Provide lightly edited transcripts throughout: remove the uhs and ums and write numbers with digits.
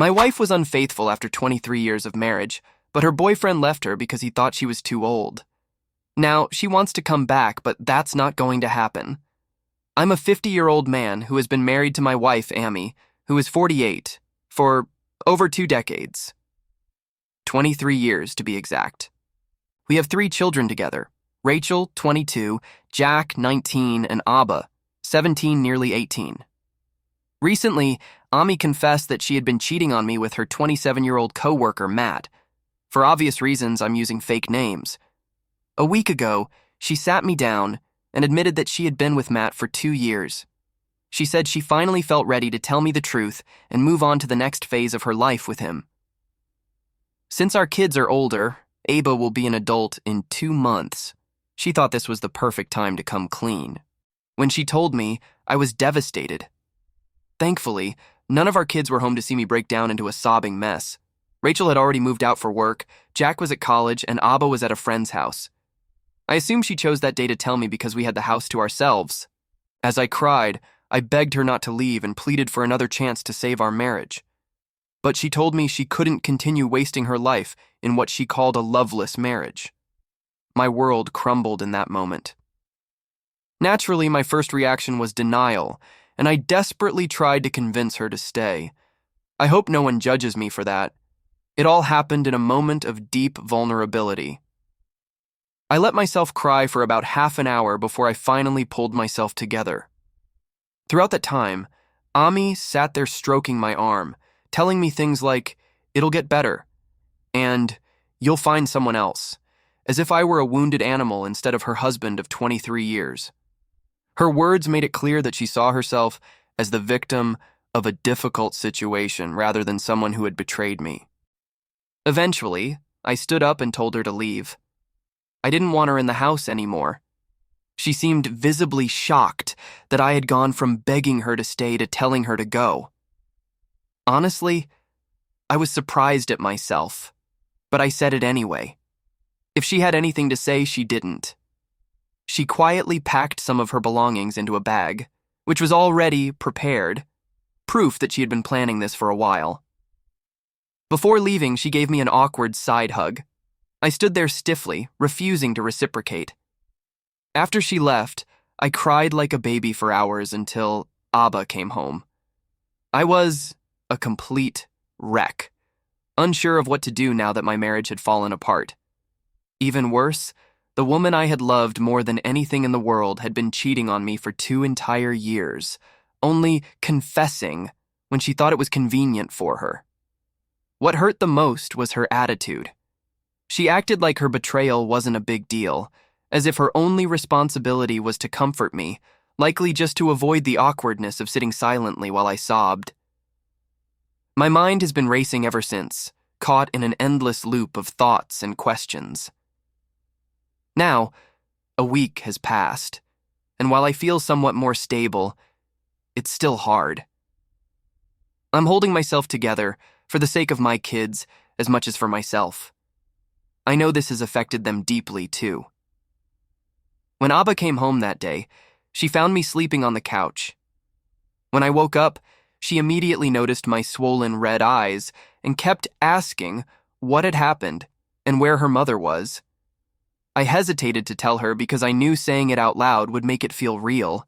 My wife was unfaithful after 23 years of marriage, but her boyfriend left her because he thought she was too old. Now, she wants to come back, but that's not going to happen. I'm a 50-year-old man who has been married to my wife, Amy, who is 48, for over 2 decades. 23 years, to be exact. We have 3 children together: Rachel, 22, Jack, 19, and Abba, 17, nearly 18. Recently, Ami confessed that she had been cheating on me with her 27-year-old coworker, Matt. For obvious reasons, I'm using fake names. A week ago, she sat me down and admitted that she had been with Matt for 2 years. She said she finally felt ready to tell me the truth and move on to the next phase of her life with him. Since our kids are older, Aba will be an adult in 2 months. She thought this was the perfect time to come clean. When she told me, I was devastated. Thankfully, none of our kids were home to see me break down into a sobbing mess. Rachel had already moved out for work, Jack was at college, and Abba was at a friend's house. I assume she chose that day to tell me because we had the house to ourselves. As I cried, I begged her not to leave and pleaded for another chance to save our marriage. But she told me she couldn't continue wasting her life in what she called a loveless marriage. My world crumbled in that moment. Naturally, my first reaction was denial, and I desperately tried to convince her to stay. I hope no one judges me for that. It all happened in a moment of deep vulnerability. I let myself cry for about half an hour before I finally pulled myself together. Throughout that time, Ami sat there stroking my arm, telling me things like, "It'll get better," and "You'll find someone else," as if I were a wounded animal instead of her husband of 23 years. Her words made it clear that she saw herself as the victim of a difficult situation rather than someone who had betrayed me. Eventually, I stood up and told her to leave. I didn't want her in the house anymore. She seemed visibly shocked that I had gone from begging her to stay to telling her to go. Honestly, I was surprised at myself, but I said it anyway. If she had anything to say, she didn't. She quietly packed some of her belongings into a bag, which was already prepared, proof that she had been planning this for a while. Before leaving, she gave me an awkward side hug. I stood there stiffly, refusing to reciprocate. After she left, I cried like a baby for hours until Abba came home. I was a complete wreck, unsure of what to do now that my marriage had fallen apart. Even worse, the woman I had loved more than anything in the world had been cheating on me for 2 entire years, only confessing when she thought it was convenient for her. What hurt the most was her attitude. She acted like her betrayal wasn't a big deal, as if her only responsibility was to comfort me, likely just to avoid the awkwardness of sitting silently while I sobbed. My mind has been racing ever since, caught in an endless loop of thoughts and questions. Now, a week has passed, and while I feel somewhat more stable, it's still hard. I'm holding myself together for the sake of my kids as much as for myself. I know this has affected them deeply, too. When Abba came home that day, she found me sleeping on the couch. When I woke up, she immediately noticed my swollen red eyes and kept asking what had happened and where her mother was. I hesitated to tell her because I knew saying it out loud would make it feel real,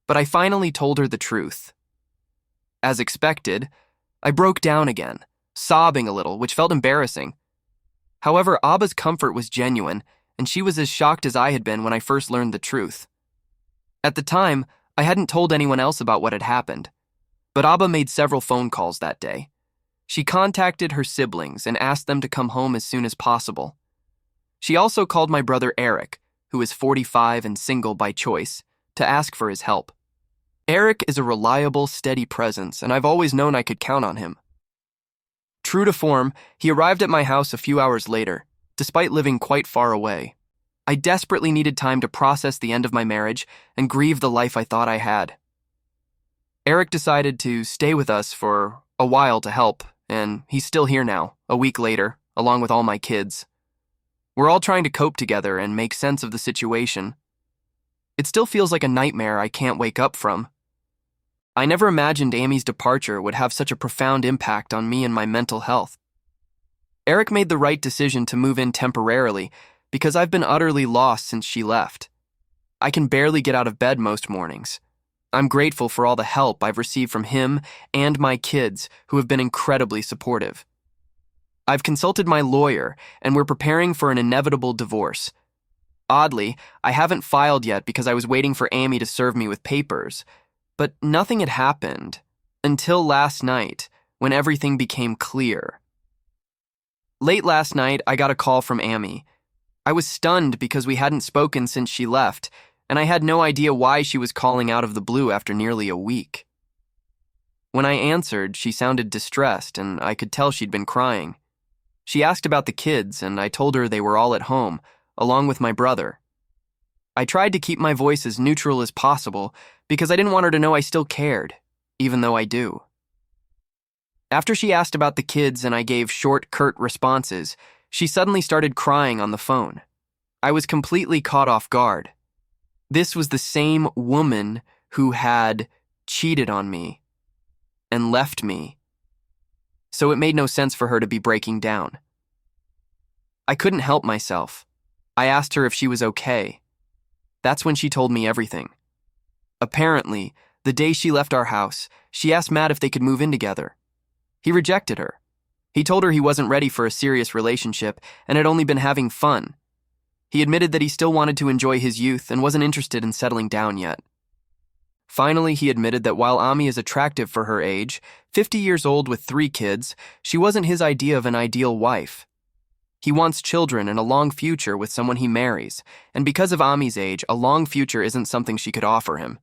but I finally told her the truth. As expected, I broke down again, sobbing a little, which felt embarrassing. However, Abba's comfort was genuine, and she was as shocked as I had been when I first learned the truth. At the time, I hadn't told anyone else about what had happened, but Abba made several phone calls that day. She contacted her siblings and asked them to come home as soon as possible. She also called my brother Eric, who is 45 and single by choice, to ask for his help. Eric is a reliable, steady presence, and I've always known I could count on him. True to form, he arrived at my house a few hours later, despite living quite far away. I desperately needed time to process the end of my marriage and grieve the life I thought I had. Eric decided to stay with us for a while to help, and he's still here now, a week later, along with all my kids. We're all trying to cope together and make sense of the situation. It still feels like a nightmare I can't wake up from. I never imagined Amy's departure would have such a profound impact on me and my mental health. Eric made the right decision to move in temporarily because I've been utterly lost since she left. I can barely get out of bed most mornings. I'm grateful for all the help I've received from him and my kids, who have been incredibly supportive. I've consulted my lawyer, and we're preparing for an inevitable divorce. Oddly, I haven't filed yet because I was waiting for Amy to serve me with papers, but nothing had happened until last night, when everything became clear. Late last night, I got a call from Amy. I was stunned because we hadn't spoken since she left, and I had no idea why she was calling out of the blue after nearly a week. When I answered, she sounded distressed, and I could tell she'd been crying. She asked about the kids, and I told her they were all at home, along with my brother. I tried to keep my voice as neutral as possible because I didn't want her to know I still cared, even though I do. After she asked about the kids and I gave short, curt responses, she suddenly started crying on the phone. I was completely caught off guard. This was the same woman who had cheated on me and left me, so it made no sense for her to be breaking down. I couldn't help myself. I asked her if she was okay. That's when she told me everything. Apparently, the day she left our house, she asked Matt if they could move in together. He rejected her. He told her he wasn't ready for a serious relationship and had only been having fun. He admitted that he still wanted to enjoy his youth and wasn't interested in settling down yet. Finally, he admitted that while Ami is attractive for her age, 50 years old with 3 kids, she wasn't his idea of an ideal wife. He wants children and a long future with someone he marries, and because of Ami's age, a long future isn't something she could offer him.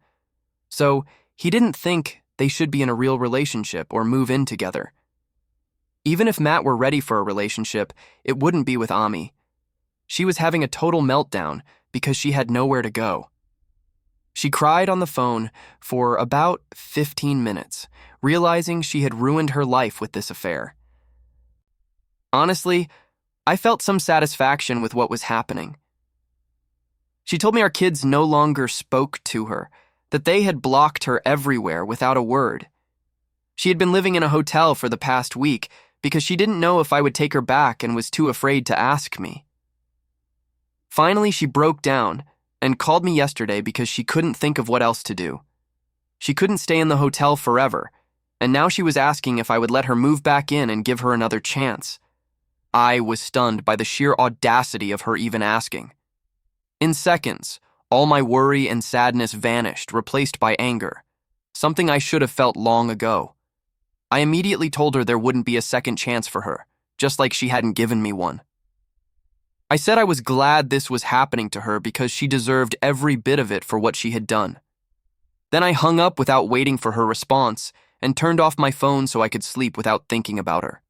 So, he didn't think they should be in a real relationship or move in together. Even if Matt were ready for a relationship, it wouldn't be with Ami. She was having a total meltdown because she had nowhere to go. She cried on the phone for about 15 minutes, realizing she had ruined her life with this affair. Honestly, I felt some satisfaction with what was happening. She told me our kids no longer spoke to her, that they had blocked her everywhere without a word. She had been living in a hotel for the past week because she didn't know if I would take her back and was too afraid to ask me. Finally, she broke down and called me yesterday because she couldn't think of what else to do. She couldn't stay in the hotel forever, and now she was asking if I would let her move back in and give her another chance. I was stunned by the sheer audacity of her even asking. In seconds, all my worry and sadness vanished, replaced by anger, something I should have felt long ago. I immediately told her there wouldn't be a second chance for her, just like she hadn't given me one. I said I was glad this was happening to her because she deserved every bit of it for what she had done. Then I hung up without waiting for her response and turned off my phone so I could sleep without thinking about her.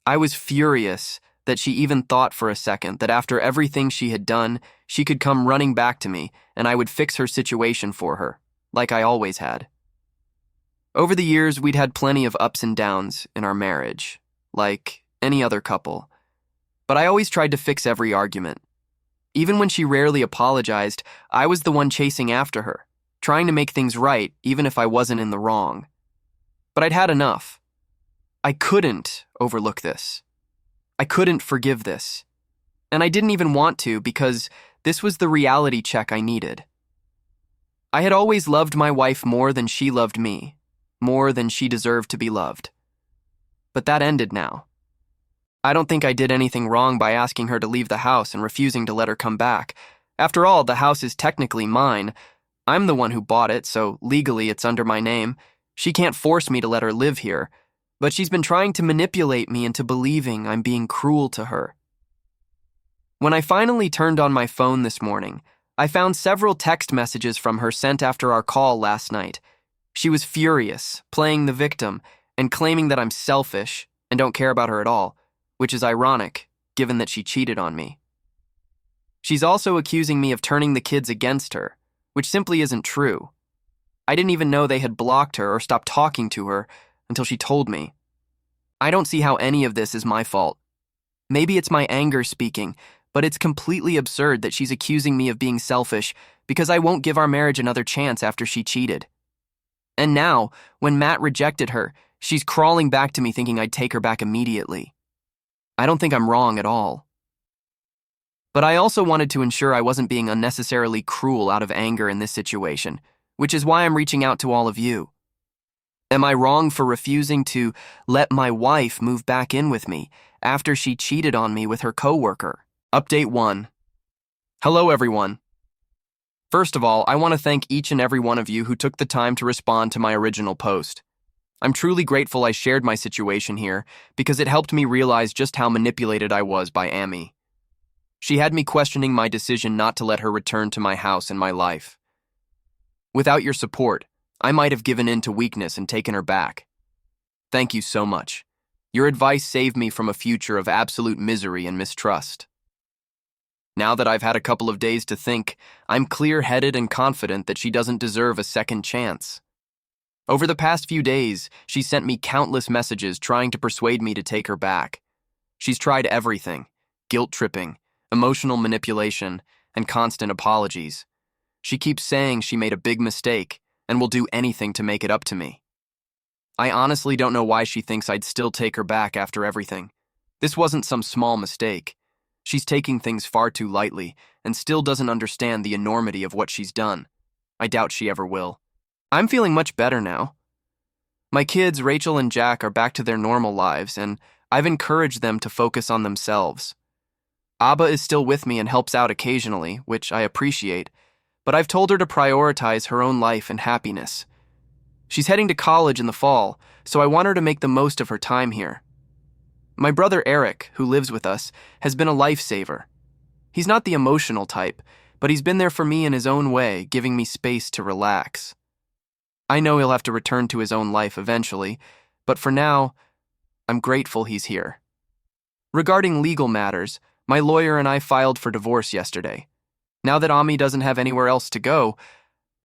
I was furious that she even thought for a second that after everything she had done, she could come running back to me and I would fix her situation for her, like I always had. Over the years, we'd had plenty of ups and downs in our marriage, like any other couple. But I always tried to fix every argument. Even when she rarely apologized, I was the one chasing after her, trying to make things right even if I wasn't in the wrong. But I'd had enough. I couldn't overlook this. I couldn't forgive this. And I didn't even want to because this was the reality check I needed. I had always loved my wife more than she loved me, more than she deserved to be loved. But that ended now. I don't think I did anything wrong by asking her to leave the house and refusing to let her come back. After all, the house is technically mine. I'm the one who bought it, so legally it's under my name. She can't force me to let her live here, but she's been trying to manipulate me into believing I'm being cruel to her. When I finally turned on my phone this morning, I found several text messages from her sent after our call last night. She was furious, playing the victim, and claiming that I'm selfish and don't care about her at all, which is ironic, given that she cheated on me. She's also accusing me of turning the kids against her, which simply isn't true. I didn't even know they had blocked her or stopped talking to her until she told me. I don't see how any of this is my fault. Maybe it's my anger speaking, but it's completely absurd that she's accusing me of being selfish because I won't give our marriage another chance after she cheated. And now, when Matt rejected her, she's crawling back to me thinking I'd take her back immediately. I don't think I'm wrong at all. But I also wanted to ensure I wasn't being unnecessarily cruel out of anger in this situation, which is why I'm reaching out to all of you. Am I wrong for refusing to let my wife move back in with me after she cheated on me with her coworker? Update 1. Hello, everyone. First of all, I want to thank each and every one of you who took the time to respond to my original post. I'm truly grateful I shared my situation here because it helped me realize just how manipulated I was by Amy. She had me questioning my decision not to let her return to my house and my life. Without your support, I might have given in to weakness and taken her back. Thank you so much. Your advice saved me from a future of absolute misery and mistrust. Now that I've had a couple of days to think, I'm clear-headed and confident that she doesn't deserve a second chance. Over the past few days, she sent me countless messages trying to persuade me to take her back. She's tried everything: guilt-tripping, emotional manipulation, and constant apologies. She keeps saying she made a big mistake and will do anything to make it up to me. I honestly don't know why she thinks I'd still take her back after everything. This wasn't some small mistake. She's taking things far too lightly and still doesn't understand the enormity of what she's done. I doubt she ever will. I'm feeling much better now. My kids, Rachel and Jack, are back to their normal lives, and I've encouraged them to focus on themselves. Abba is still with me and helps out occasionally, which I appreciate, but I've told her to prioritize her own life and happiness. She's heading to college in the fall, so I want her to make the most of her time here. My brother Eric, who lives with us, has been a lifesaver. He's not the emotional type, but he's been there for me in his own way, giving me space to relax. I know he'll have to return to his own life eventually, but for now, I'm grateful he's here. Regarding legal matters, my lawyer and I filed for divorce yesterday. Now that Ami doesn't have anywhere else to go,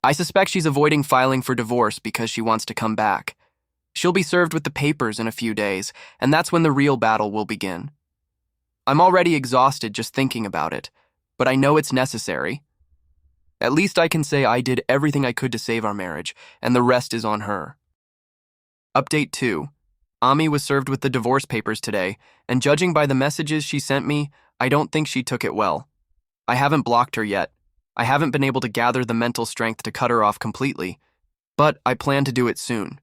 I suspect she's avoiding filing for divorce because she wants to come back. She'll be served with the papers in a few days, and that's when the real battle will begin. I'm already exhausted just thinking about it, but I know it's necessary. At least I can say I did everything I could to save our marriage, and the rest is on her. Update 2. Ami was served with the divorce papers today, and judging by the messages she sent me, I don't think she took it well. I haven't blocked her yet. I haven't been able to gather the mental strength to cut her off completely, but I plan to do it soon.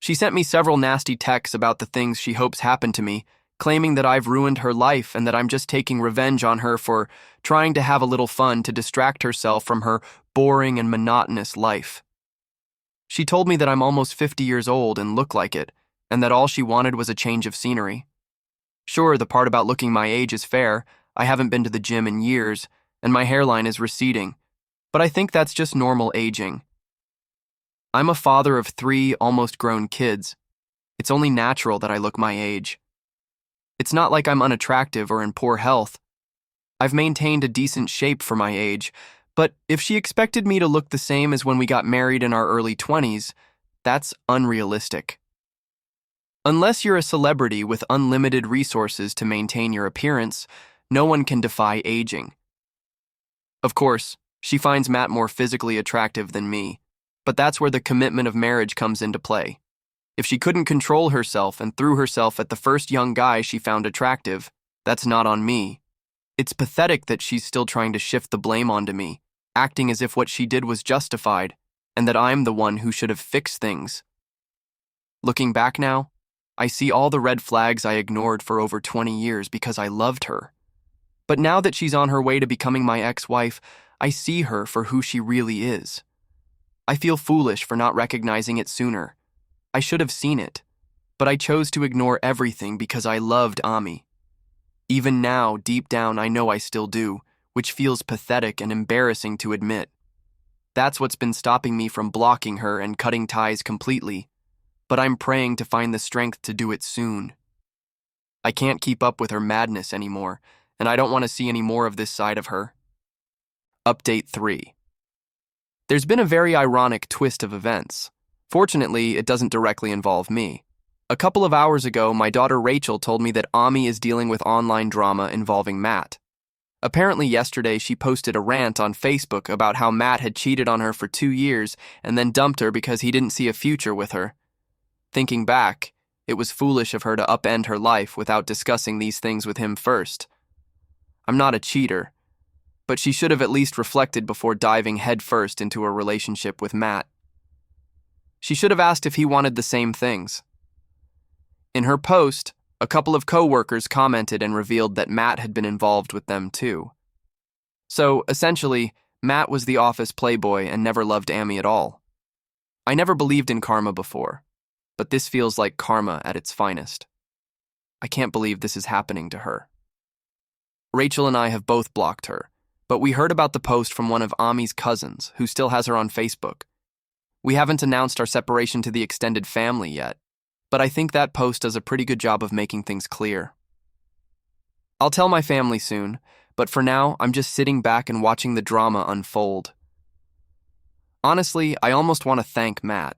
She sent me several nasty texts about the things she hopes happen to me, claiming that I've ruined her life and that I'm just taking revenge on her for trying to have a little fun to distract herself from her boring and monotonous life. She told me that I'm almost 50 years old and look like it, and that all she wanted was a change of scenery. Sure, the part about looking my age is fair. I haven't been to the gym in years, and my hairline is receding, but I think that's just normal aging. I'm a father of 3 almost grown kids. It's only natural that I look my age. It's not like I'm unattractive or in poor health. I've maintained a decent shape for my age, but if she expected me to look the same as when we got married in our early 20s, that's unrealistic. Unless you're a celebrity with unlimited resources to maintain your appearance, no one can defy aging. Of course, she finds Matt more physically attractive than me, but that's where the commitment of marriage comes into play. If she couldn't control herself and threw herself at the first young guy she found attractive, that's not on me. It's pathetic that she's still trying to shift the blame onto me, acting as if what she did was justified, and that I'm the one who should have fixed things. Looking back now, I see all the red flags I ignored for over 20 years because I loved her. But now that she's on her way to becoming my ex-wife, I see her for who she really is. I feel foolish for not recognizing it sooner. I should have seen it, but I chose to ignore everything because I loved Ami. Even now, deep down, I know I still do, which feels pathetic and embarrassing to admit. That's what's been stopping me from blocking her and cutting ties completely, but I'm praying to find the strength to do it soon. I can't keep up with her madness anymore, and I don't want to see any more of this side of her. Update 3. There's been a very ironic twist of events. Fortunately, it doesn't directly involve me. A couple of hours ago, my daughter Rachel told me that Ami is dealing with online drama involving Matt. Apparently yesterday she posted a rant on Facebook about how Matt had cheated on her for 2 years and then dumped her because he didn't see a future with her. Thinking back, it was foolish of her to upend her life without discussing these things with him first. I'm not a cheater, but she should have at least reflected before diving headfirst into a relationship with Matt. She should have asked if he wanted the same things. In her post, a couple of co-workers commented and revealed that Matt had been involved with them too. So, essentially, Matt was the office playboy and never loved Amy at all. I never believed in karma before, but this feels like karma at its finest. I can't believe this is happening to her. Rachel and I have both blocked her, but we heard about the post from one of Ami's cousins, who still has her on Facebook. We haven't announced our separation to the extended family yet, but I think that post does a pretty good job of making things clear. I'll tell my family soon, but for now, I'm just sitting back and watching the drama unfold. Honestly, I almost want to thank Matt.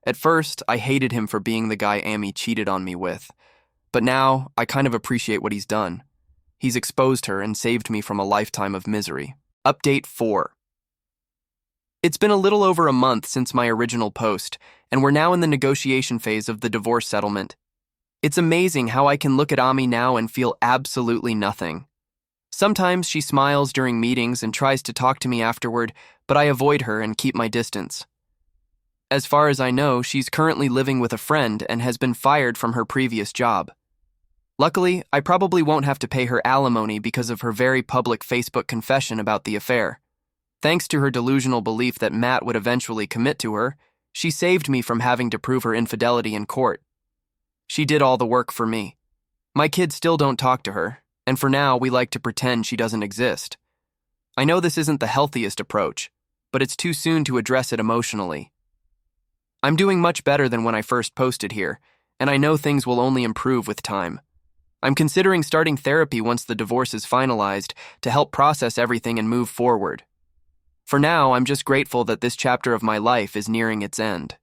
At first, I hated him for being the guy Amy cheated on me with, but now I kind of appreciate what he's done. He's exposed her and saved me from a lifetime of misery. Update 4. It's been a little over a month since my original post, and we're now in the negotiation phase of the divorce settlement. It's amazing how I can look at Ami now and feel absolutely nothing. Sometimes she smiles during meetings and tries to talk to me afterward, but I avoid her and keep my distance. As far as I know, she's currently living with a friend and has been fired from her previous job. Luckily, I probably won't have to pay her alimony because of her very public Facebook confession about the affair. Thanks to her delusional belief that Matt would eventually commit to her, she saved me from having to prove her infidelity in court. She did all the work for me. My kids still don't talk to her, and for now we like to pretend she doesn't exist. I know this isn't the healthiest approach, but it's too soon to address it emotionally. I'm doing much better than when I first posted here, and I know things will only improve with time. I'm considering starting therapy once the divorce is finalized to help process everything and move forward. For now, I'm just grateful that this chapter of my life is nearing its end.